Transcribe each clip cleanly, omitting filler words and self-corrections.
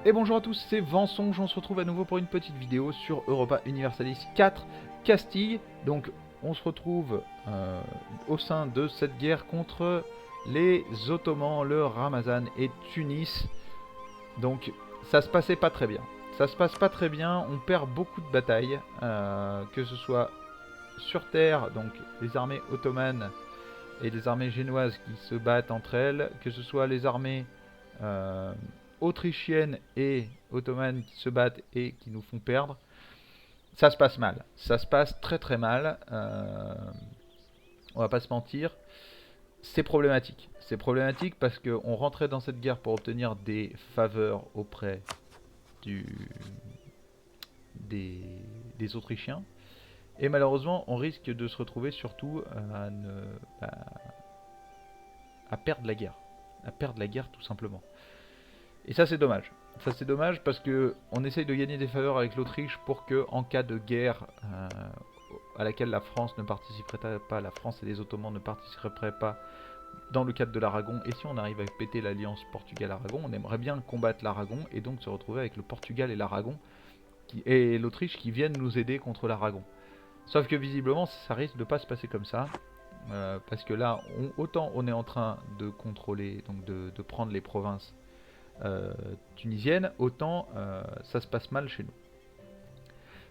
Et bonjour à tous, c'est Vansonge, on se retrouve à nouveau pour une petite vidéo sur Europa Universalis 4 Castille. Donc on se retrouve au sein de cette guerre contre les Ottomans, le Ramazan et Tunis. Donc ça se passait pas très bien. Ça se passe pas très bien, on perd beaucoup de batailles, que ce soit sur terre, donc les armées ottomanes et les armées génoises qui se battent entre elles, que ce soit les armées euh, autrichiennes et ottomanes qui se battent et qui nous font perdre. Ça se passe mal. Ça se passe très très mal. On va pas se mentir. C'est problématique. C'est problématique parce qu'on rentrait dans cette guerre pour obtenir des faveurs auprès du, des, des Autrichiens. Et malheureusement, on risque de se retrouver surtout à perdre la guerre. À perdre la guerre tout simplement. Et ça c'est dommage. Ça c'est dommage parce que on essaye de gagner des faveurs avec l'Autriche pour que en cas de guerre à laquelle la France ne participerait pas, la France et les Ottomans ne participeraient pas dans le cadre de l'Aragon, et si on arrive à péter l'alliance Portugal-Aragon, on aimerait bien combattre l'Aragon et donc se retrouver avec le Portugal et l'Aragon et l'Autriche qui viennent nous aider contre l'Aragon. Sauf que visiblement ça risque de pas se passer comme ça. Parce que là, autant on est en train de contrôler, donc de prendre les provinces tunisiennes, autant ça se passe mal chez nous.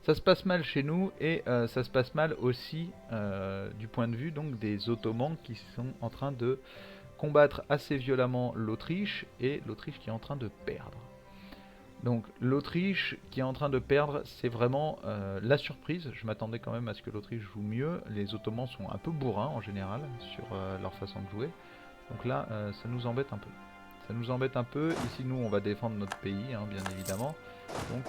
Ça se passe mal chez nous et ça se passe mal aussi du point de vue donc des Ottomans qui sont en train de combattre assez violemment l'Autriche et l'Autriche qui est en train de perdre. Donc l'Autriche qui est en train de perdre, c'est vraiment la surprise. Je m'attendais quand même à ce que l'Autriche joue mieux. Les Ottomans sont un peu bourrins en général sur leur façon de jouer. Donc là, ça nous embête un peu. Ça nous embête un peu. Ici, nous, on va défendre notre pays, hein, bien évidemment. Donc,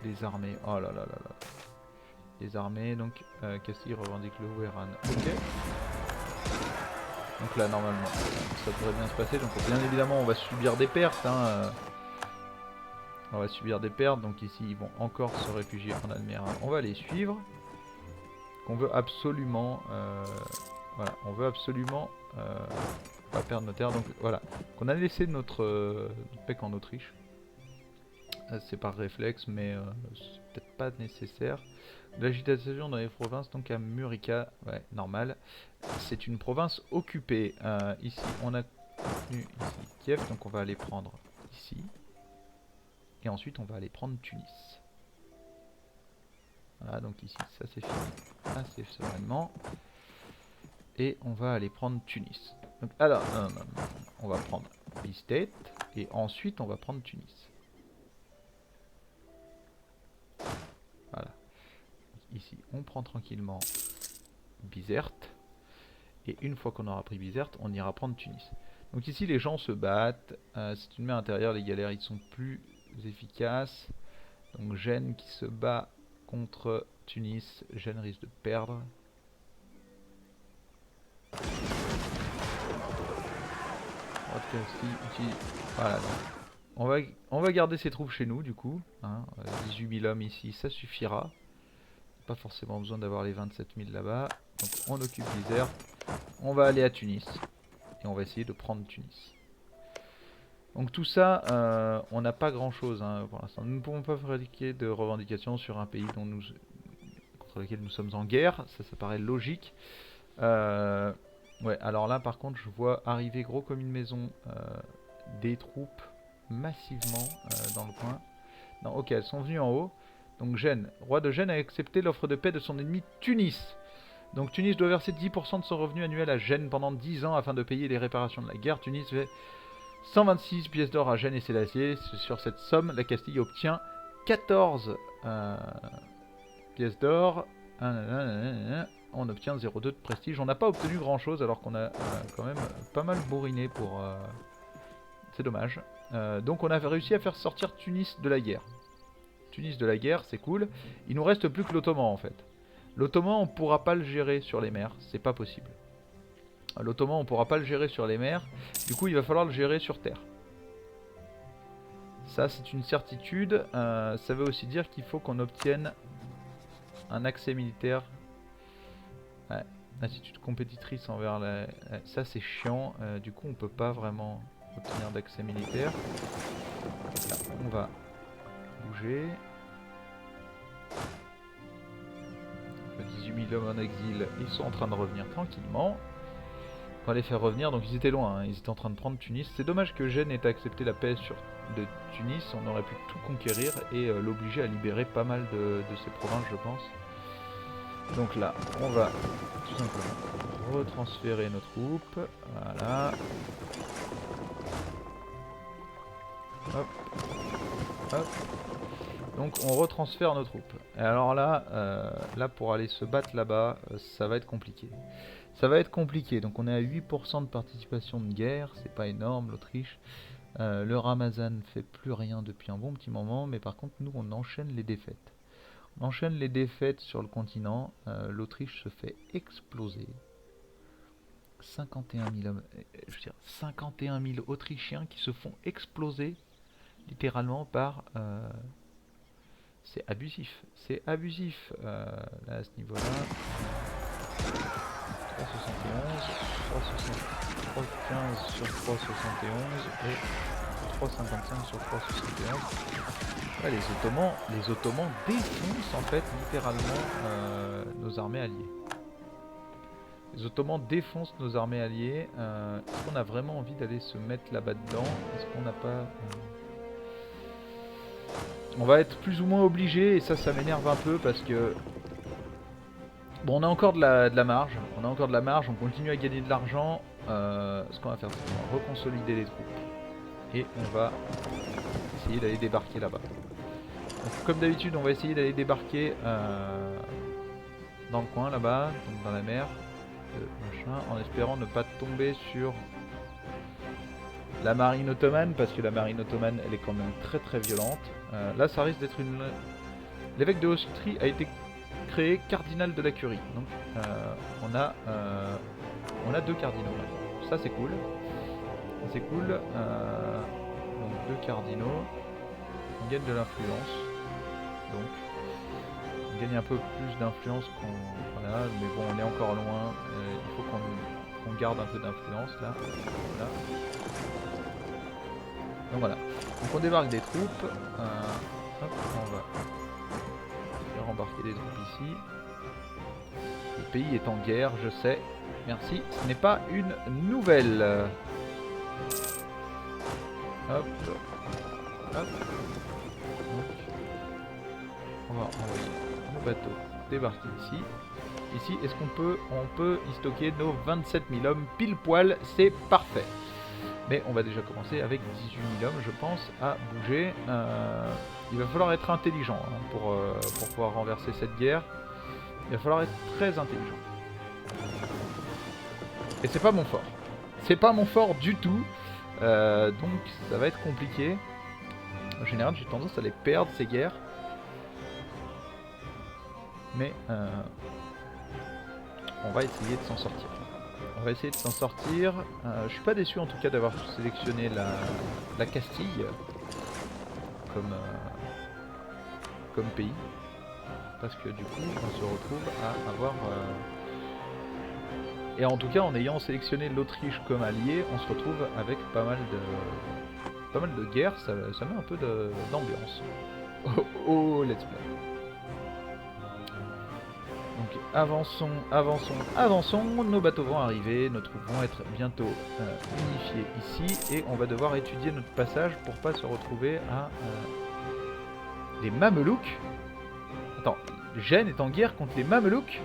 les armées. Oh là là là là. Les armées. Donc, Castille revendique le Ouéran. Ok. Donc là, normalement, ça devrait bien se passer. Donc, bien évidemment, on va subir des pertes. Hein, on va subir des pertes. Donc, ici, ils vont encore se réfugier en Alméra. On va les suivre. On veut absolument. Voilà, on veut absolument. Pas perdre nos terres. Donc voilà. On a laissé notre PEC en Autriche. C'est par réflexe, mais c'est peut-être pas nécessaire. L'agitation dans les provinces, donc à Murica, ouais, normal. C'est une province occupée. Ici, on a tenu ici Kiev, donc on va aller prendre ici. Et ensuite, on va aller prendre Tunis. Voilà, donc ici, ça c'est fini assez sereinement. Et on va aller prendre Tunis. Donc, alors, non, on va prendre Bistate et ensuite on va prendre Tunis. Voilà. Ici, on prend tranquillement Bizerte. Et une fois qu'on aura pris Bizerte, on ira prendre Tunis. Donc ici, les gens se battent. Si tu le mets à l'intérieur, les galères, ils sont plus efficaces. Donc Gênes qui se bat contre Tunis. Gênes risque de perdre. Voilà, donc on va garder ces troupes chez nous du coup. Hein, 18 000 hommes ici, ça suffira. Pas forcément besoin d'avoir les 27 000 là-bas. Donc on occupe l'Isère. On va aller à Tunis. Et on va essayer de prendre Tunis. Donc tout ça, on n'a pas grand-chose hein, pour l'instant. Nous ne pouvons pas fabriquer de revendications sur un pays contre lequel nous sommes en guerre. Ça paraît logique. Ouais, alors là par contre je vois arriver gros comme une maison des troupes massivement dans le coin. Non, ok, elles sont venues en haut. Donc Gênes, roi de Gênes a accepté l'offre de paix de son ennemi Tunis. Donc Tunis doit verser 10% de son revenu annuel à Gênes pendant 10 ans afin de payer les réparations de la guerre. Tunis fait 126 pièces d'or à Gênes et Sélassié. Sur cette somme, la Castille obtient 14 pièces d'or. On obtient 0,2 de prestige. On n'a pas obtenu grand chose alors qu'on a quand même pas mal bourriné pour... C'est dommage. Donc on a réussi à faire sortir Tunis de la guerre. Tunis de la guerre, c'est cool. Il nous reste plus que l'Ottoman en fait. L'Ottoman, on pourra pas le gérer sur les mers, c'est pas possible. L'Ottoman, on pourra pas le gérer sur les mers, du coup il va falloir le gérer sur terre. Ça c'est une certitude, ça veut aussi dire qu'il faut qu'on obtienne un accès militaire. Ouais, attitude compétitrice envers la... Ça c'est chiant, du coup on peut pas vraiment obtenir d'accès militaire. Là, on va bouger. 18 000 hommes en exil, ils sont en train de revenir tranquillement. On va les faire revenir, donc ils étaient loin, hein. Ils étaient en train de prendre Tunis. C'est dommage que Gênes ait accepté la paix de Tunis, on aurait pu tout conquérir et l'obliger à libérer pas mal de ses provinces, je pense. Donc là, on va tout simplement retransférer nos troupes, voilà. Hop, hop. Donc on retransfère nos troupes. Et alors là, là pour aller se battre là-bas, ça va être compliqué. Ça va être compliqué. Donc on est à 8% de participation de guerre, c'est pas énorme l'Autriche. Le Ramazan fait plus rien depuis un bon petit moment, mais par contre nous on enchaîne les défaites. On enchaîne les défaites sur le continent. L'Autriche se fait exploser. 51 000 hommes, je veux dire 51 000 Autrichiens qui se font exploser littéralement par... c'est abusif, c'est abusif. Là à ce niveau-là, 3,71, 3,15 sur 3,71 et 3,55 sur 3,71. Ouais, les Ottomans défoncent en fait littéralement nos armées alliées. Les Ottomans défoncent nos armées alliées. Est-ce qu'on a vraiment envie d'aller se mettre là-bas dedans? Est-ce qu'on n'a pas... On va être plus ou moins obligé, et ça m'énerve un peu parce que... Bon, on a encore de la marge, on continue à gagner de l'argent. Ce qu'on va faire, c'est qu'on va reconsolider les troupes. Et on va essayer d'aller débarquer là-bas. Donc, comme d'habitude, on va essayer d'aller débarquer dans le coin là-bas, donc dans la mer, machin, en espérant ne pas tomber sur... la marine ottomane, parce que la marine ottomane elle est quand même très très violente. Là ça risque d'être une... L'évêque de Austrie a été créé cardinal de la curie. Donc on a 2 cardinaux maintenant. Ça c'est cool. C'est cool. Donc 2 cardinaux. On gagne de l'influence. Donc on gagne un peu plus d'influence qu'on... Voilà, mais bon on est encore loin. Il faut qu'on garde un peu d'influence là. Voilà. Donc voilà, donc on débarque des troupes, hop, on va faire embarquer des troupes ici. Le pays est en guerre, je sais, merci, ce n'est pas une nouvelle. Hop, hop, donc on va envoyer nos bateaux débarquer ici. Ici, est-ce qu'on peut y stocker nos 27 000 hommes pile poil, c'est parfait. Mais on va déjà commencer avec 18 000 hommes, je pense, à bouger. Il va falloir être intelligent hein, pour pouvoir renverser cette guerre. Il va falloir être très intelligent. Et c'est pas mon fort. C'est pas mon fort du tout. Donc ça va être compliqué. En général, j'ai tendance à les perdre, ces guerres. Mais on va essayer de s'en sortir. On va essayer de s'en sortir. Je suis pas déçu en tout cas d'avoir sélectionné la Castille comme pays. Parce que du coup on se retrouve à avoir... Et en tout cas en ayant sélectionné l'Autriche comme allié, on se retrouve avec pas mal de guerres. Ça met un peu d'ambiance. Oh, let's play. Donc avançons, avançons, avançons, nos bateaux vont arriver, nos troupes vont être bientôt unifiées ici et on va devoir étudier notre passage pour pas se retrouver à les Mamelouks. Attends, Gênes est en guerre contre les Mamelouks?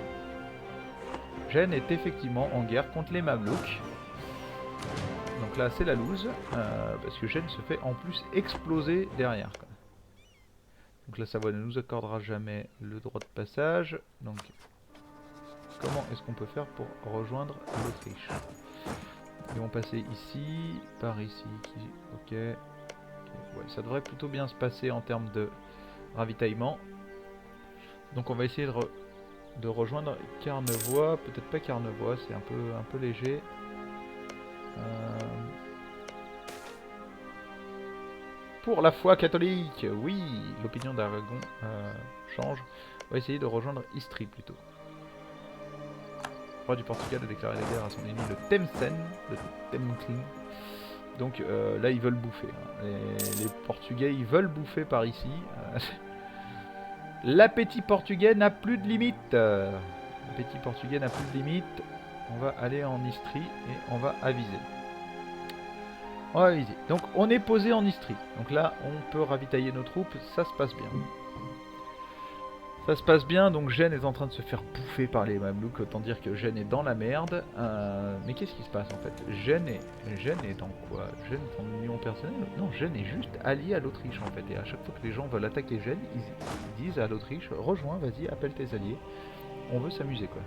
Gênes est effectivement en guerre contre les Mamelouks. Donc là c'est la loose, parce que Gênes se fait en plus exploser derrière. Donc la Savoie ne nous accordera jamais le droit de passage. Donc comment est-ce qu'on peut faire pour rejoindre l'Autriche? Ils vont passer ici, par ici, ok. Ouais, ça devrait plutôt bien se passer en termes de ravitaillement. Donc on va essayer de rejoindre Carnevois. Peut-être pas Carnevois, c'est un peu léger. Pour la foi catholique, oui, l'opinion d'Aragon change. On va essayer de rejoindre Istrie plutôt. Le roi du Portugal a déclaré la guerre à son ennemi le Temsen, le Temclin. Donc là ils veulent bouffer. Hein. Les Portugais ils veulent bouffer par ici. L'appétit portugais n'a plus de limite. L'appétit portugais n'a plus de limite. On va aller en Istrie et on va aviser. On va aviser. Donc on est posé en Istrie. Donc là on peut ravitailler nos troupes. Ça se passe bien. Ça se passe bien, donc Gênes est en train de se faire bouffer par les Mamelouks, autant dire que Gênes est dans la merde. Mais qu'est-ce qui se passe en fait? Gênes est dans quoi? Gênes est en union personnelle? Non, Gênes est juste allié à l'Autriche en fait. Et à chaque fois que les gens veulent attaquer Gênes, ils disent à l'Autriche, rejoins, vas-y, appelle tes alliés. On veut s'amuser quoi.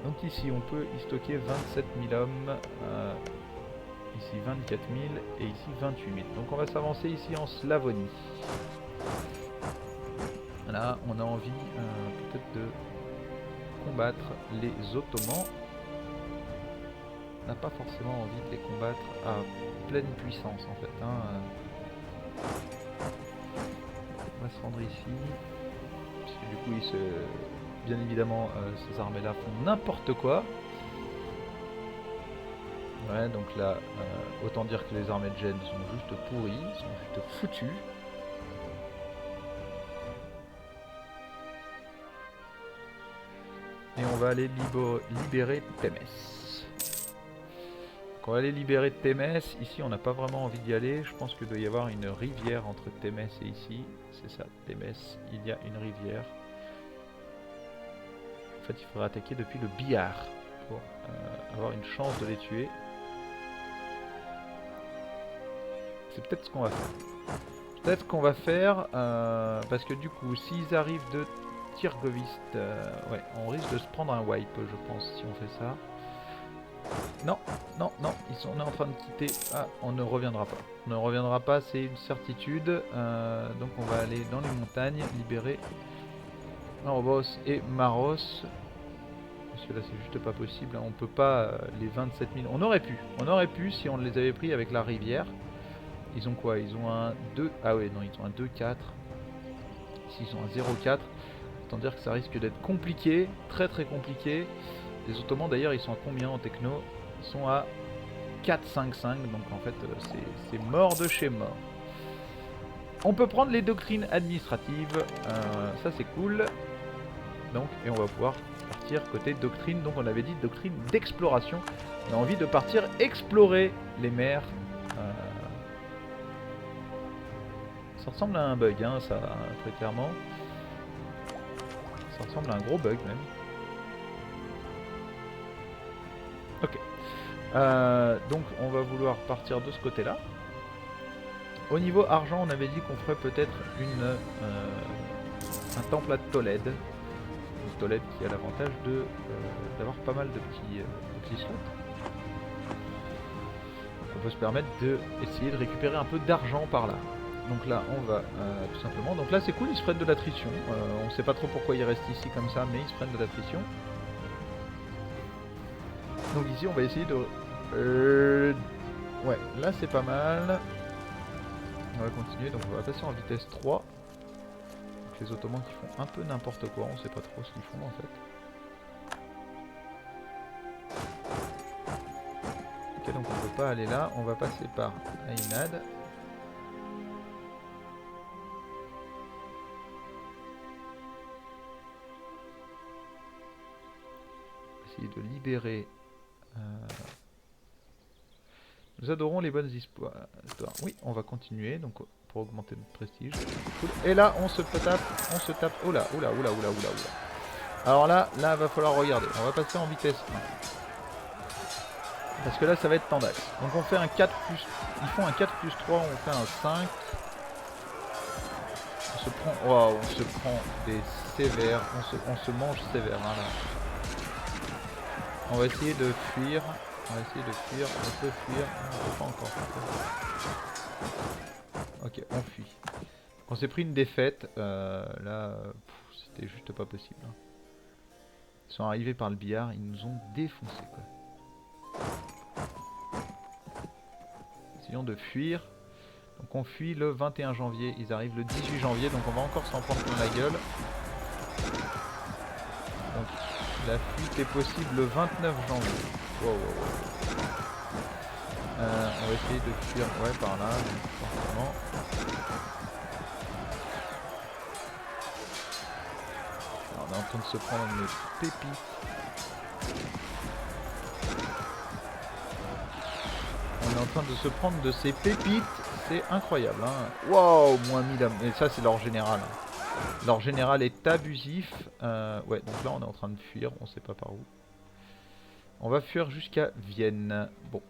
Donc ici on peut y stocker 27 000 hommes, ici 24 000 et ici 28 000. Donc on va s'avancer ici en Slavonie. Là, on a envie peut-être de combattre les Ottomans. On n'a pas forcément envie de les combattre à pleine puissance en fait. Hein. On va se rendre ici. Parce que du coup, bien évidemment, ces armées-là font n'importe quoi. Ouais, donc là, autant dire que les armées de Gênes sont juste pourries, sont juste foutues. Et on va aller libérer Témès. Donc on va aller libérer Témès. Ici on n'a pas vraiment envie d'y aller. Je pense qu'il doit y avoir une rivière entre Témès et ici. C'est ça, Témès. Il y a une rivière. En fait il faudra attaquer depuis le Bihar pour avoir une chance de les tuer. C'est peut-être ce qu'on va faire. Peut-être qu'on va faire parce que du coup s'ils arrivent de Tirgovist, ouais, on risque de se prendre un wipe, je pense, si on fait ça. Non, non, non, on est en train de quitter. Ah, on ne reviendra pas. On ne reviendra pas, c'est une certitude. Donc on va aller dans les montagnes, libérer Maros et Maros. Parce que là, c'est juste pas possible. On peut pas les 27 000. On aurait pu si on les avait pris avec la rivière. Ils ont quoi? Ils ont un 2. Ah ouais, non, ils ont un 2-4. Ici, ils ont un 0-4. Autant dire que ça risque d'être compliqué, très très compliqué. Les Ottomans d'ailleurs ils sont à combien en techno? Ils sont à 4-5-5, donc en fait c'est mort de chez mort. On peut prendre les doctrines administratives, ça c'est cool. Donc, et on va pouvoir partir côté doctrine, donc on avait dit doctrine d'exploration. On a envie de partir explorer les mers. Ça ressemble à un bug, hein, ça, très clairement. Ça ressemble à un gros bug même. Ok. Donc on va vouloir partir de ce côté là. Au niveau argent on avait dit qu'on ferait peut-être un temple à Tolède. Une Tolède qui a l'avantage d'avoir pas mal de petits slots. Donc on peut se permettre d'essayer de récupérer un peu d'argent par là. Donc là on va tout simplement, donc là c'est cool, ils se prennent de l'attrition, on sait pas trop pourquoi ils restent ici comme ça mais ils se prennent de l'attrition. Donc ici on va essayer de... ouais là c'est pas mal. On va continuer, donc on va passer en vitesse 3. Donc les Ottomans qui font un peu n'importe quoi, on sait pas trop ce qu'ils font en fait. Ok, donc on peut pas aller là, on va passer par Ainad. Essayer de libérer... Nous adorons les bonnes histoires. Oui, on va continuer donc pour augmenter notre prestige. Cool. Et là, on se tape. Oh là, oh là, oh là, oh là, oh là, oh là. Alors là, va falloir regarder. On va passer en vitesse 1. Parce que là, ça va être tendax. Donc on fait un 4 plus... Ils font un 4 plus 3, on fait un 5. On se prend... Waouh, on se prend des sévères. On se mange sévère. Hein, là. On va essayer de fuir. On va essayer de fuir, on peut fuir, on peut pas encore. Ok, on fuit. On s'est pris une défaite, là, c'était juste pas possible. Hein. Ils sont arrivés par le billard, ils nous ont défoncé quoi. Essayons de fuir. Donc on fuit le 21 janvier, ils arrivent le 18 janvier, donc on va encore s'en prendre plein la gueule. Donc la fuite est possible le 29 janvier. Wow, wow, wow. On va essayer de fuir, ouais, par là, forcément. Alors, on est en train de se prendre une pépite. On est en train de se prendre de ces pépites, c'est incroyable. Hein. Wow, moins 1000 âmes. Et ça, c'est l'or général. Hein. L'or général est abusif. Ouais, donc là, on est en train de fuir, on sait pas par où. On va fuir jusqu'à Vienne. Bon.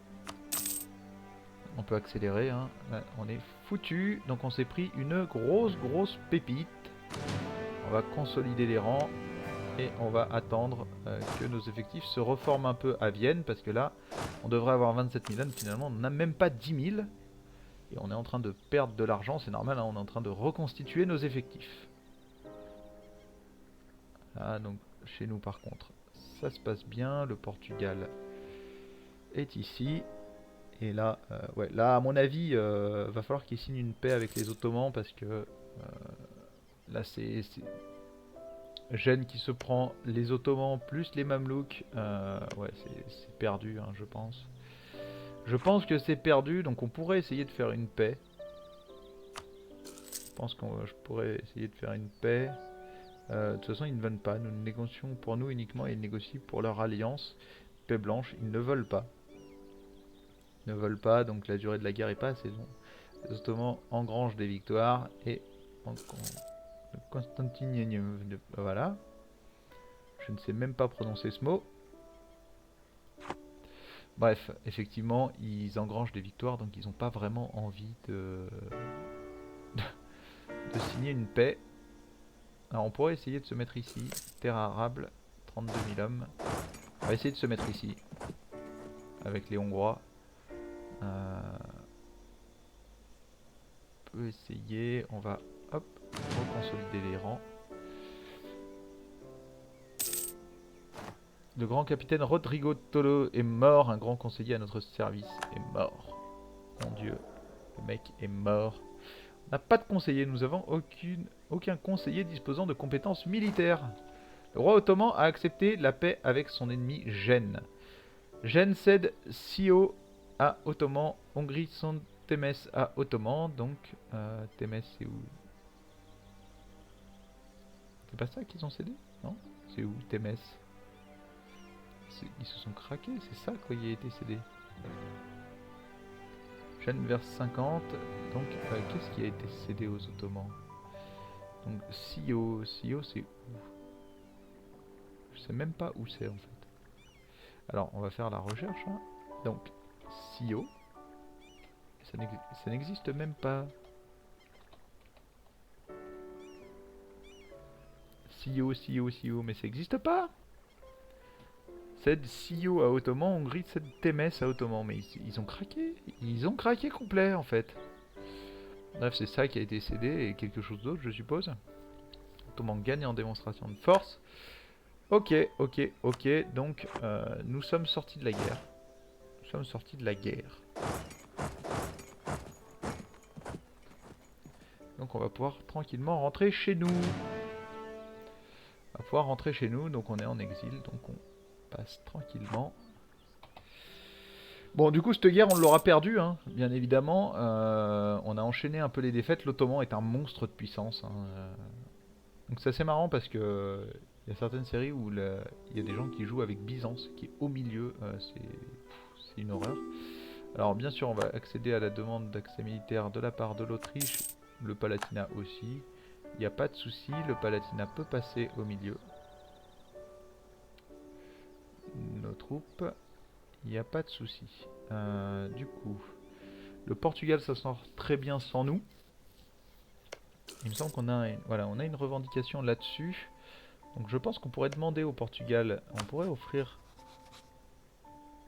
On peut accélérer, hein. Là, on est foutu. Donc on s'est pris une grosse pépite. On va consolider les rangs. Et on va attendre que nos effectifs se reforment un peu à Vienne. Parce que là, on devrait avoir 27 000 ânes. Finalement, on n'a même pas 10 000. Et on est en train de perdre de l'argent. C'est normal, hein, on est en train de reconstituer nos effectifs. Ah, donc chez nous par contre, ça se passe bien. Le Portugal est ici. Et là, ouais, là à mon avis, va falloir qu'ils signent une paix avec les Ottomans parce que là c'est Gênes qui se prend les Ottomans plus les Mamelouks. Ouais, c'est perdu, hein, je pense. Je pense que c'est perdu, donc on pourrait essayer de faire une paix. Je pense que je pourrais essayer de faire une paix. De toute façon, ils ne veulent pas. Nous négocions pour nous uniquement et ils négocient pour leur alliance. Paix blanche, ils ne veulent pas. Ne veulent pas, donc la durée de la guerre est pas assez longue. Les Ottomans engrangent des victoires et Constantinienne, voilà. Je ne sais même pas prononcer ce mot. Bref, effectivement, ils engrangent des victoires, donc ils n'ont pas vraiment envie de signer une paix. Alors on pourrait essayer de se mettre ici. Terre arable, 32 000 hommes. On va essayer de se mettre ici, avec les Hongrois. On peut essayer, on va hop, reconsolider les rangs. Le grand capitaine Rodrigo Tolo est mort, un grand conseiller à notre service est mort. Mon dieu, le mec est mort. On n'a pas de conseiller, nous avons aucun conseiller disposant de compétences militaires. Le roi ottoman a accepté la paix avec son ennemi Gênes. Gênes cède Scio à Ottoman, Hongrie cède Témès à Ottoman, donc Témès c'est où? C'est pas ça qu'ils ont cédé? Non? C'est où Témès? Ils se sont craqués, c'est ça quoi, il a été cédé. Gênes verse 50, donc qu'est-ce qui a été cédé aux Ottomans? Donc Scio c'est où? Je sais même pas où c'est en fait. Alors on va faire la recherche, hein. Donc Scio, ça n'existe même pas. Scio, mais ça n'existe pas. Cède Scio à Ottoman, Hongrie cède Témès à Ottoman. Mais ils ont craqué. Ils ont craqué complet en fait. Bref, c'est ça qui a été cédé et quelque chose d'autre, je suppose. Ottoman gagne en démonstration de force. Ok. Donc, nous sommes sortis de la guerre. Donc, on va pouvoir tranquillement rentrer chez nous. Donc on est en exil, donc on passe tranquillement. Bon, du coup, cette guerre, on l'aura perdue, hein, bien évidemment. On a enchaîné un peu les défaites. L'Ottoman est un monstre de puissance. Hein. Donc c'est assez marrant parce que il y a certaines séries où il y a des gens qui jouent avec Byzance, qui est au milieu. C'est une horreur. Alors bien sûr, on va accéder à la demande d'accès militaire de la part de l'Autriche, le Palatinat aussi. Il n'y a pas de souci, le Palatinat peut passer au milieu. Nos troupes, il n'y a pas de souci. Du coup, le Portugal, ça sort très bien sans nous. Il me semble qu'on a on a une revendication là-dessus. Donc je pense qu'on pourrait demander au Portugal, on pourrait offrir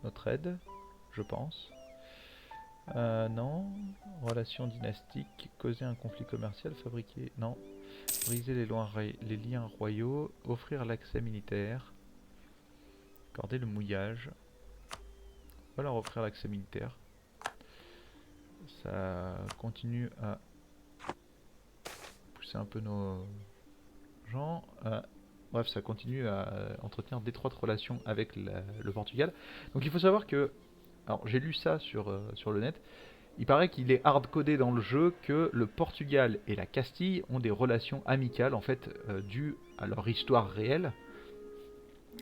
notre aide, je pense. Non. Relation dynastique, causer un conflit commercial, fabriquer... Non. Briser les liens royaux, offrir l'accès militaire, accorder le mouillage. On va leur offrir l'accès militaire. Ça continue à pousser un peu nos gens. Bref, ça continue à entretenir d'étroites relations avec le Portugal. Donc il faut savoir que Alors j'ai lu ça sur le net. Il paraît qu'il est hard-codé dans le jeu que le Portugal et la Castille ont des relations amicales en fait dues à leur histoire réelle.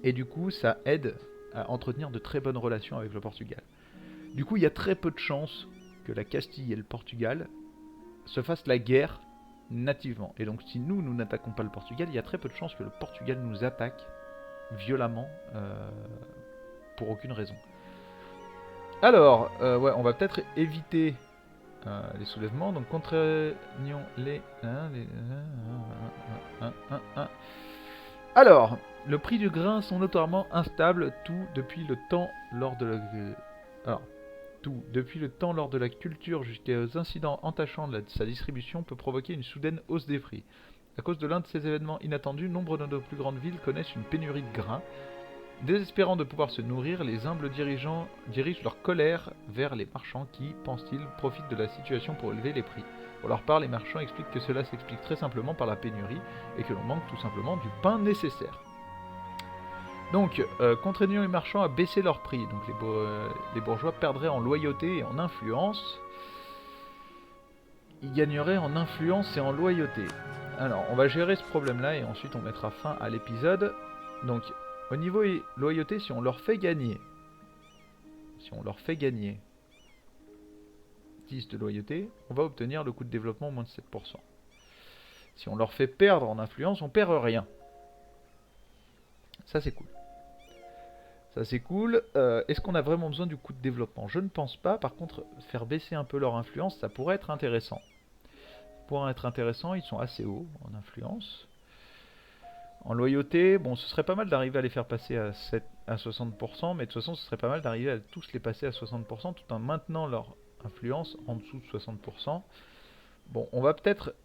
Et du coup ça aide à entretenir de très bonnes relations avec le Portugal. Du coup il y a très peu de chances que la Castille et le Portugal se fassent la guerre nativement. Et donc si nous n'attaquons pas le Portugal, il y a très peu de chances que le Portugal nous attaque violemment pour aucune raison. Alors, ouais, on va peut-être éviter les soulèvements. Donc, contraignons les... Alors, le prix du grain sont notoirement instables, tout depuis le temps lors de la... Alors, tout, depuis le temps lors de la culture jusqu'aux incidents entachant sa distribution, peut provoquer une soudaine hausse des prix. À cause de l'un de ces événements inattendus, nombre de nos plus grandes villes connaissent une pénurie de grains. Désespérant de pouvoir se nourrir, les humbles dirigeants dirigent leur colère vers les marchands qui, pensent-ils, profitent de la situation pour élever les prix. Pour leur part, les marchands expliquent que cela s'explique très simplement par la pénurie et que l'on manque tout simplement du pain nécessaire. Donc, contraignant les marchands à baisser leurs prix. Donc les bourgeois perdraient en loyauté et en influence. Ils gagneraient en influence et en loyauté. Alors, on va gérer ce problème-là et ensuite on mettra fin à l'épisode. Donc, au niveau loyauté, si on leur fait gagner 10 de loyauté, on va obtenir le coût de développement moins de 7%. Si on leur fait perdre en influence, on perd rien. Ça c'est cool. Ça c'est cool. Est-ce qu'on a vraiment besoin du coût de développement? Je ne pense pas. Par contre, faire baisser un peu leur influence, ça pourrait être intéressant. Ils sont assez hauts en influence. En loyauté, bon, ce serait pas mal d'arriver à les faire passer à 60%, mais de toute façon, ce serait pas mal d'arriver à tous les passer à 60% tout en maintenant leur influence en dessous de 60%. Bon, on va peut-être...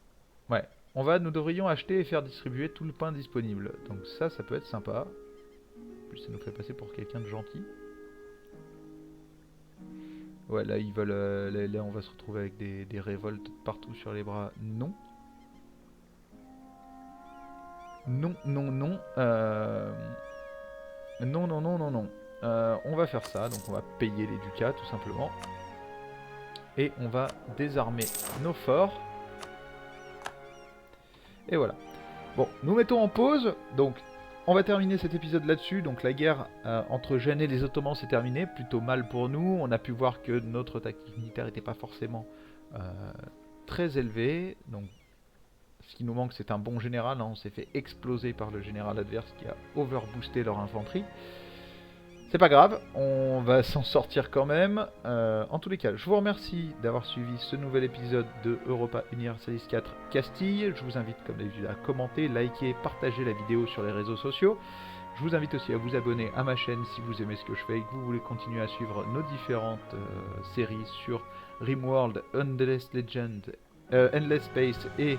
Ouais, nous devrions acheter et faire distribuer tout le pain disponible. Donc ça peut être sympa. En plus, ça nous fait passer pour quelqu'un de gentil. Ouais, là, ils veulent... là, on va se retrouver avec des révoltes partout sur les bras. Non. Non. Non. On va faire ça, donc on va payer les ducats tout simplement. Et on va désarmer nos forts. Et voilà. Bon, nous mettons en pause. Donc, on va terminer cet épisode là-dessus. Donc, la guerre entre Gênes et les Ottomans s'est terminée. Plutôt mal pour nous. On a pu voir que notre tactique militaire n'était pas forcément très élevée. Donc, ce qui nous manque, c'est un bon général. Hein. On s'est fait exploser par le général adverse qui a overboosté leur infanterie. C'est pas grave, on va s'en sortir quand même. En tous les cas, je vous remercie d'avoir suivi ce nouvel épisode de Europa Universalis 4 Castille. Je vous invite comme d'habitude à commenter, liker, partager la vidéo sur les réseaux sociaux. Je vous invite aussi à vous abonner à ma chaîne si vous aimez ce que je fais et que vous voulez continuer à suivre nos différentes séries sur RimWorld, Endless Legend, Endless Space et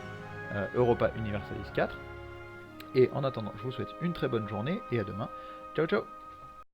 Europa Universalis 4. Et en attendant, je vous souhaite une très bonne journée et à demain. Ciao ciao.